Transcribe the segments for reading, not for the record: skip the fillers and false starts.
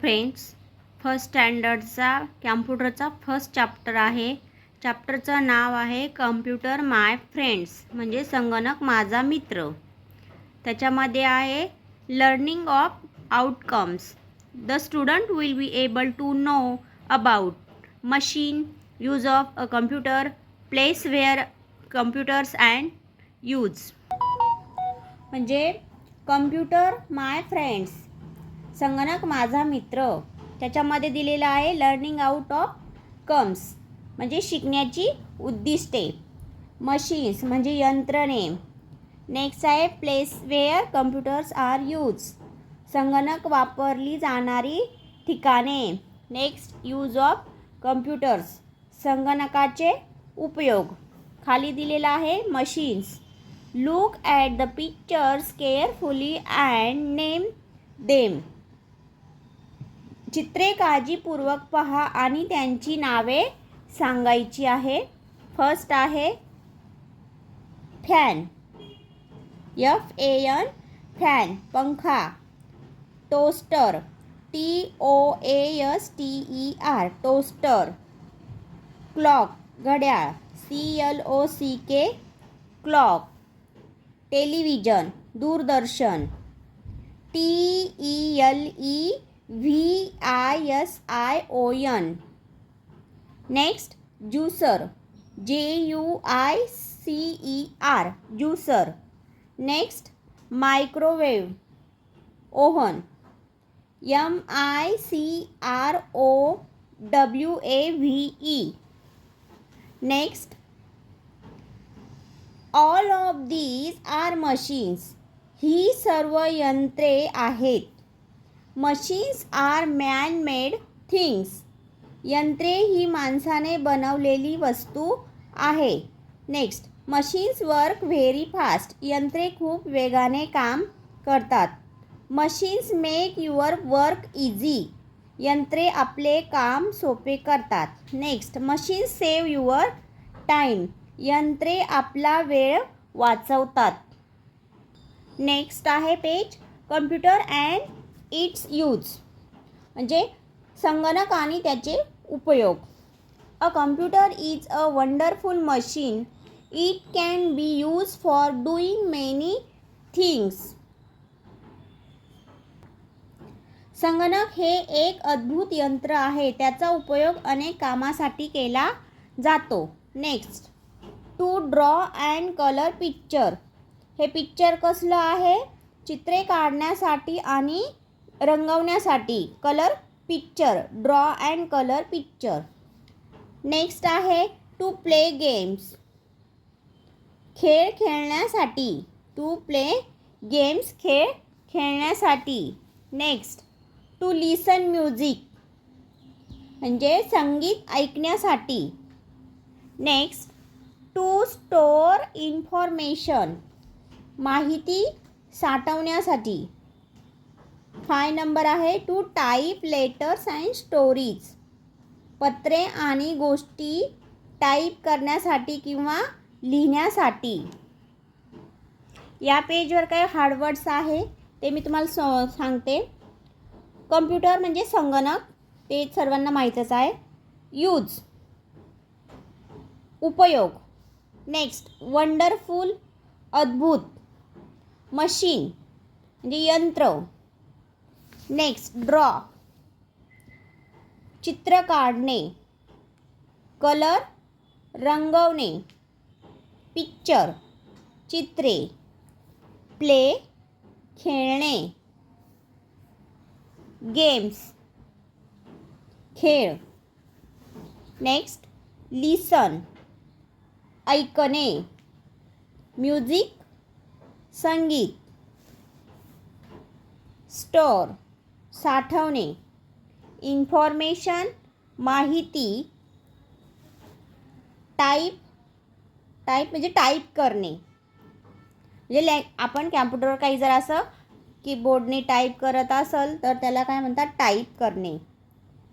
Friends, first स्टँडर्डचा कॅम्प्युटरचा first chapter आहे. चॅप्टरचं नाव आहे computer my friends, म्हणजे संगणक माझा मित्र. त्याच्यामध्ये आहे learning of outcomes. The student will be able to know about machine, use of a computer, place where computers and use. म्हणजे computer my friends, संगणक माझा मित्र. त्याच्यामध्ये दिलेलं आहे लर्निंग आउट ऑफ कम्स, म्हणजे शिकण्याची उद्दिष्टे. मशीन्स म्हणजे यंत्रणे. नेक्स्ट आहे place where computers are use, संगणक वापरली जाणारी ठिकाणे. नेक्स्ट यूज ऑफ कम्प्युटर्स, संगणकाचे उपयोग. खाली दिलेला आहे machines. Look at the pictures carefully and name them, चित्रे काळजीपूर्वक पहा आणि त्यांची नावे सांगायची आहे. फर्स्ट आहे फॅन, FAN, फॅन पंखा. Toaster, TOASTER, toaster. क्लॉक, घड्याळ, CLOCK, क्लॉक. टेलिव्हिजन, दूरदर्शन, TELEVISION. Next juicer, JUICER, juicer. Next microwave, oven, MICROWAVE. Next all of these are machines, ही सर्व यंत्रे आहेत. Machines are man made things, यंत्रे ही माणसाने बनवलेली वस्तू आहे. Next machines work very fast, यंत्रे खूप वेगाने काम करतात. Machines make your work easy, यंत्रे आपले काम सोपे करतात. Next machines save your time, यंत्रे आपला वेळ वाचवतात. नेक्स्ट आहे page computer and it's use, म्हणजे संगणक आणि त्याचे उपयोग. अ computer is a wonderful machine, it can be use for doing many things. संगणक हे एक अद्भुत यंत्र आहे, त्याचा उपयोग अनेक कामासाठी केला जातो. Next to draw and colour picture, हे पिक्चर कसलं आहे? चित्रे काढण्यासाठी आणि रंगवण्यासाठी. Colour picture, draw and colour picture. Next आहे टू प्ले गेम्स, खेळ खेळण्यासाठी. टू प्ले गेम्स, खेळ खेळण्यासाठी. नेक्स्ट टू लिसन म्युझिक, म्हणजे संगीत ऐकण्यासाठी. नेक्स्ट टू स्टोअर इन्फॉर्मेशन, माहिती साठवण्यासाठी. 5 नंबर आहे to type letters and stories, पत्रे आणि गोष्टी टाईप करण्यासाठी किंवा लिहिण्यासाठी. या पेजवर काही हार्डवर्ड्स आहे ते मी तुम्हाला सांगते. कम्प्युटर म्हणजे संगणक, ते सर्वांना माहीतच आहे. यूज, उपयोग. नेक्स्ट वंडरफुल, अद्भुत. मशीन म्हणजे यंत्र. नेक्स्ट ड्रॉ, चित्र काढणे. कलर, रंगवणे. पिक्चर, चित्रे. प्ले, खेळणे. गेम्स, खेळ. नेक्स्ट लिसन, ऐकणे. म्युझिक, संगीत. स्टोअर, साठवणे. इन्फॉर्मेशन, माहिती. टाईप म्हणजे टाईप करणे, म्हणजे आपण कॅम्प्युटरवर काही जर असं कीबोर्डने टाईप करत असेल तर त्याला काय म्हणतात? टाईप करणे.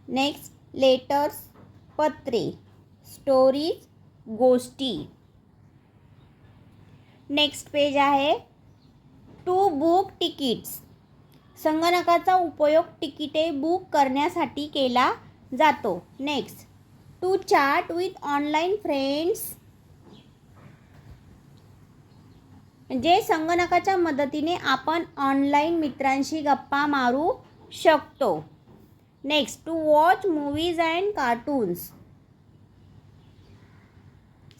नेक्स्ट लेटर्स, पत्रे. स्टोरीज, गोष्टी. नेक्स्ट पेज आहे टू बुक तिकीट्स, संगणकाचा उपयोग तिकिटे बुक करण्यासाठी केला जातो. Next, to chat with online friends, म्हणजे संगणकाच्या मदतीने आपण ऑनलाईन मित्रांशी गप्पा मारू शकतो. Next, to watch movies and cartoons,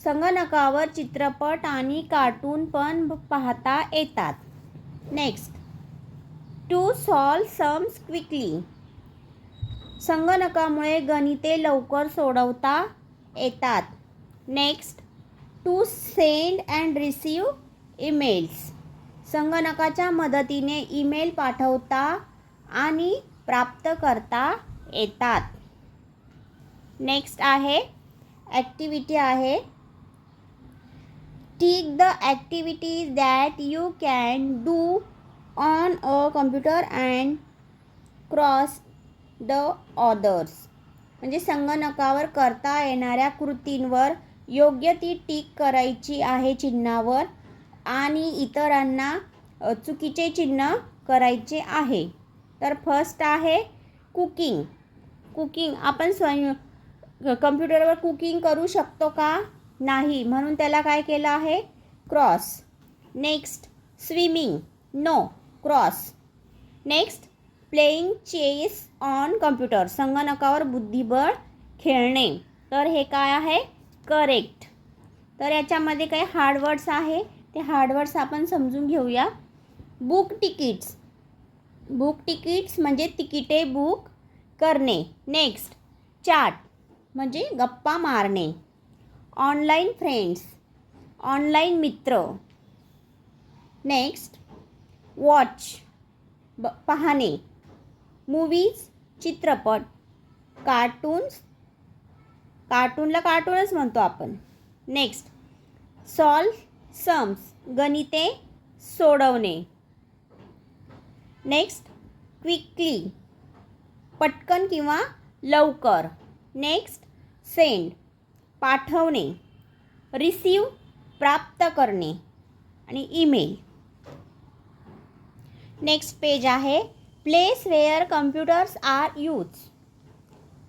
संगणकावर चित्रपट आणि कार्टून पण पाहता येतात. Next, to solve sums quickly, संगणकामुळे गणिते लवकर सोडवता येतात. Next, to send and receive emails, संगणकाच्या मदतीने ईमेल पाठवता आणि प्राप्त करता येतात. नेक्स्ट आहे ॲक्टिव्हिटी आहे. Tick the activities that you can do on a computer and cross the others, म्हणजे संगणकावर करता येणाऱ्या कृतींवर योग्य ती टिक करायची आहे चिन्हावर आणि इतरांना चुकीचे चिन्ह करायचे आहे. तर फर्स्ट आहे कुकिंग. कुकिंग आपण कम्प्युटरवर कुकिंग करू शकतो का? नाही, म्हणून त्याला काय केलं आहे? Cross. Next, swimming, no, cross. Next, playing chess on computer, संगणकावर बुद्धिबळ खेळणे, तर हे काय आहे? करेक्ट. तर याच्यामध्ये काही हार्ड वर्ड्स आहे, ते हार्ड वर्ड्स आपण समजून घेऊया. बुक तिकीट्स, बुक तिकीट्स म्हणजे तिकिटे बुक करणे. नेक्स्ट, चॅट म्हणजे गप्पा मारणे. ऑनलाईन फ्रेंड्स, ऑनलाईन मित्र. नेक्स्ट, वॉच पाहणे. मूवीज चित्रपट. कार्टून्स, कार्टूनला कार्टूनच म्हणतो आपण. नेक्स्ट, सॉल्व सम्स गणिते सोडवणे. नेक्स्ट, क्विकली पटकन किंवा लवकर. नेक्स्ट, सेंड पाठवणे. रिसीव प्राप्त करणे आणि ईमेल. नेक्स्ट पेज आहे place where computers are use,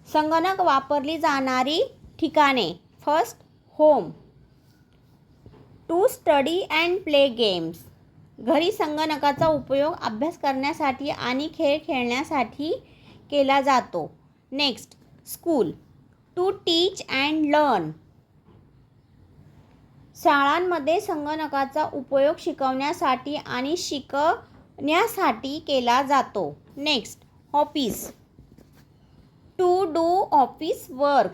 संगणक वापरली जाणारी ठिकाणे. First, home. To study and play games, घरी संगणकाचा उपयोग अभ्यास करण्यासाठी आणि खेळ खेळण्यासाठी केला जातो. Next, school. To teach and learn, शाळांमध्ये संगणकाचा उपयोग शिकवण्यासाठी आणि शिकण्यासाठी केला जातो. Next, office. To do office work,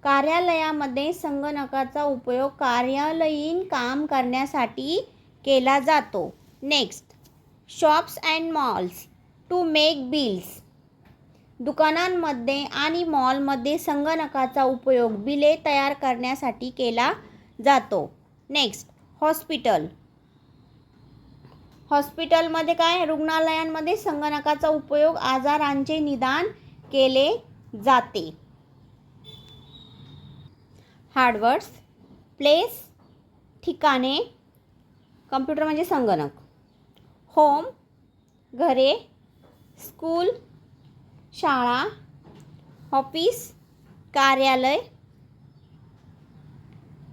कार्यालयामध्ये संगणकाचा उपयोग कार्यालयीन काम करण्यासाठी केला जातो. Next, shops and malls. To make bills, दुकानांमध्ये आणि मॉलमध्ये संगणकाचा उपयोग बिले तयार करण्यासाठी केला जातो. Next, hospital. हॉस्पिटलमध्ये काय? रुग्णालयांमध्ये संगणकाचा उपयोग आजारांचे निदान केले जाते. हार्डवर्ड्स, प्लेस ठिकाणे, कम्प्युटर म्हणजे संगणक. होम घरे, स्कूल शाळा, ऑफिस कार्यालय.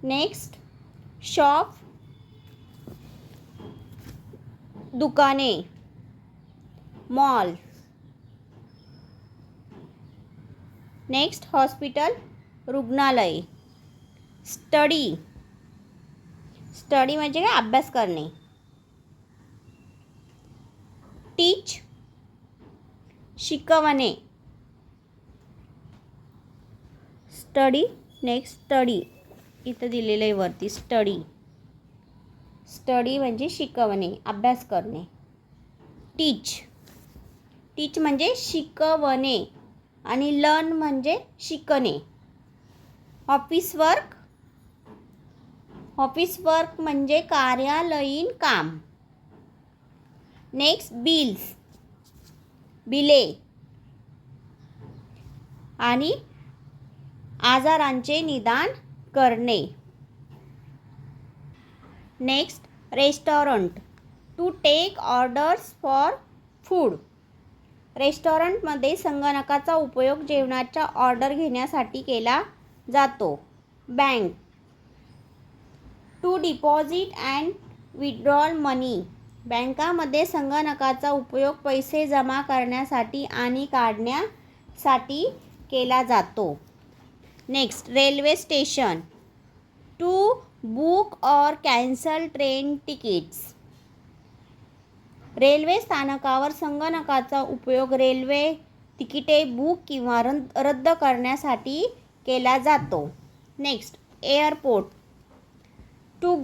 नेक्स्ट, शॉप दुकाने, मॉल. नेक्स्ट, हॉस्पिटल रुग्णालय. स्टडी, स्टडी म्हणजे काय? अभ्यास करणे. टीच शिकवणे. स्टडी. नेक्स्ट, स्टडी इथं दिलेलं आहे वरती स्टडी. स्टडी म्हणजे शिकवणे, अभ्यास करणे. टीच, टीच म्हणजे शिकवणे आणि लर्न म्हणजे शिकणे. ऑफिस वर्क, ऑफिस वर्क म्हणजे कार्यालयीन काम. नेक्स्ट, बिल्स बिले आणि आजारांचे निदान करणे. Next, restaurant to take orders for food. रेस्टॉरंटमध्ये संगणकाचा उपयोग जेवणाच्या ऑर्डर घेण्यासाठी केला जातो. Bank. To deposit and withdrawal money. बँकामध्ये संगणकाचा उपयोग पैसे जमा करण्यासाठी आणि काढण्यासाठी केला जातो. Next, railway station. To book और कॅन्सल ट्रेन तिकीट्स. रेल्वे स्थानकावर संगणकाचा उपयोग रेल्वे तिकिटे बुक किंवा रद्द करण्यासाठी केला जातो. Next, airport. To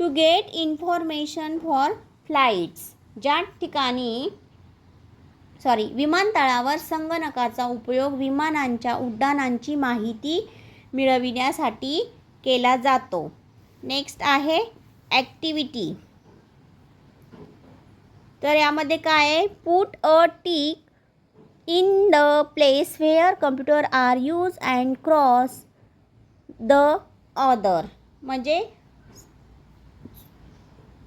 get information for flights. विमानतळावर संगणकाचा उपयोग विमानांच्या उड्डाणांची माहिती मिळविण्यासाठी केला जातो. नेक्स्ट आहे ॲक्टिव्हिटी. तर यामध्ये काय आहे, put a tick in the place where computer are use and cross the other. म्हणजे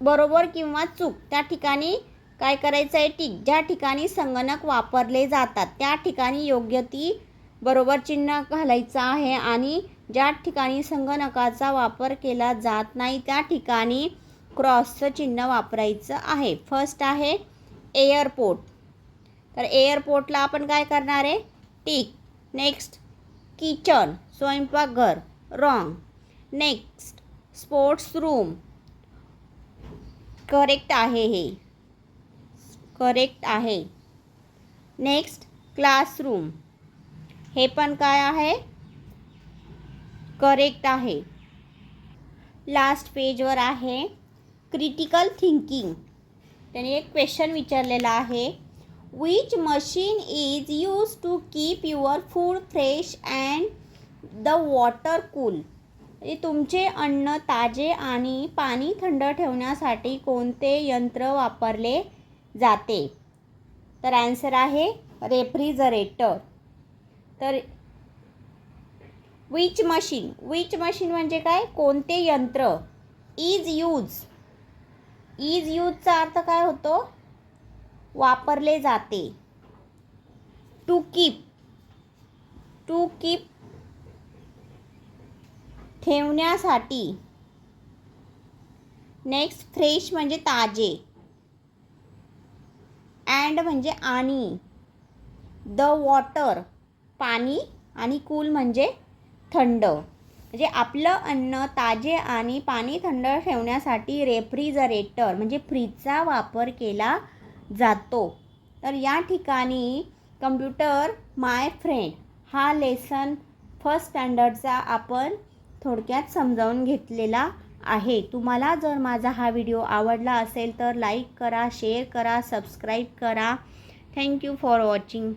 बरोबर किंवा चूक त्या ठिकाणी काय करायचं आहे, टिक. ज्या ठिकाणी संगणक वापरले जातात त्या ठिकाणी योग्य ती बरोबर चिन्ह घालायचं आहे आणि ज्या ठिकाणी संगणकाचा वापर केला जात नाही त्या ठिकाणी क्रॉसचं चिन्ह वापरायचं आहे. फर्स्ट आहे एअरपोर्ट. तर एअरपोर्टला आपण काय करणार आहे, टिक. नेक्स्ट, किचन स्वयंपाकघर, wrong. Next, sports room. Correct आहे, हे करेक्ट आहे. Next, classroom. हे पण काय आहे, करेक्ट आहे. लास्ट पेजवर आहे क्रिटिकल थिंकिंग. त्याने एक क्वेश्चन विचारलेला आहे, which machine is use to keep your food fresh and the water cool. म्हणजे तुमचे अन्न ताजे आणि पाणी थंड ठेवण्यासाठी कोणते यंत्र वापरले जाते. तर आन्सर आहे रेफ्रिजरेटर. तर विच मशीन म्हणजे काय, कोणते यंत्र. इज यूजचा अर्थ काय होतो, वापरले जाते. टू कीप ठेवण्यासाठी. नेक्स्ट, फ्रेश म्हणजे ताजे. अँड म्हणजे आणि. द वॉटर पाणी आणि कूल म्हणजे थंड. म्हणजे आपलं अन्न ताजे आणि पाणी थंड ठेवण्यासाठी रेफ्रिजरेटर म्हणजे फ्रीजचा वापर केला जातो. तर या ठिकाणी कम्प्युटर माय फ्रेंड हा लेसन फर्स्ट स्टँडर्डचा आपण थोडक्यात समजावून घेतलेला आहे. तुम्हाला जर माझा हा व्हिडिओ आवडला असेल तर लाईक करा, शेअर करा, सबस्क्राईब करा. Thank you for watching.